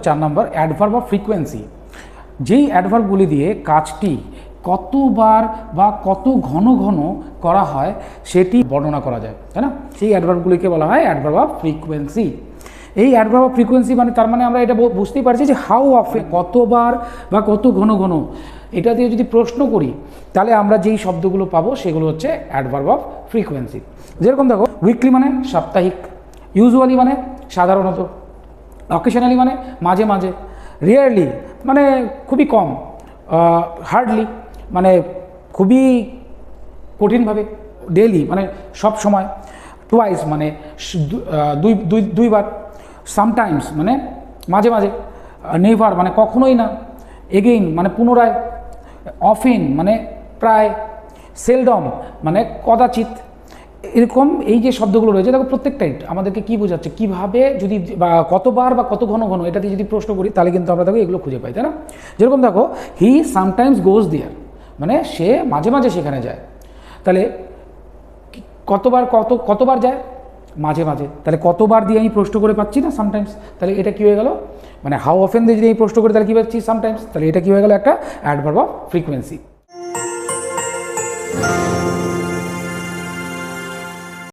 4 number adverb of frequency. যেই অ্যাডভার্বগুলি দিয়ে কাজটি কতবার বা কত ঘন ঘন করা হয় সেটি বর্ণনা করা যায়, তাই না? সেই অ্যাডভার্বগুলিকে বলা হয় অ্যাডভার্ব অফ ফ্রিকোয়েন্সি। এই অ্যাডভার্ব অফ ফ্রিকোয়েন্সি মানে তার মানে আমরা এটা বুঝতেই পারছি যে হাউ অফেন, কতবার বা কত ঘন ঘন। এটা দিয়ে যদি প্রশ্ন করি তাহলে আমরা যেই শব্দগুলো পাবো সেগুলো হচ্ছে অ্যাডভার্ব অফ ফ্রিকোয়েন্সি। যেরকম দেখো, উইকলি মানে সাপ্তাহিক, ইউজুয়ালি মানে সাধারণত, অকেশনালি মানে মাঝে মাঝে, রিয়ারলি মানে খুবই কম, হার্ডলি মানে খুবই কঠিনভাবে, ডেইলি মানে সব সময়, টুয়াইস মানে দুইবার, সামটাইমস মানে মাঝে মাঝে, নেভার মানে কখনোই না, এগেইন মানে পুনরায়, অফেন মানে প্রায়, সেলডম মানে কদাচিৎ। এরকম এই যে শব্দগুলো রয়েছে দেখো প্রত্যেকটাই আমাদেরকে কী বোঝাচ্ছে, কীভাবে যদি বা কতবার বা কত ঘন ঘন এটা দিয়ে যদি প্রশ্ন করি তাহলে কিন্তু আমরা দেখো এগুলো খুঁজে পাই, তাই না? যেরকম দেখো, হি সামটাইমস গোজ দেয়ার মানে সে মাঝে মাঝে সেখানে যায়। তাহলে কতবার যায়? মাঝে মাঝে। তাহলে কতবার দিয়ে আমি প্রশ্ন করে পাচ্ছি না সামটাইমস, তাহলে এটা কী হয়ে গেল? মানে হাউ অফেন দিয়ে যদি আমি প্রশ্ন করি তাহলে কী পাচ্ছি? সামটাইমস। তাহলে এটা কী হয়ে গেল? একটা অ্যাডভার্ব অফ ফ্রিকোয়েন্সি।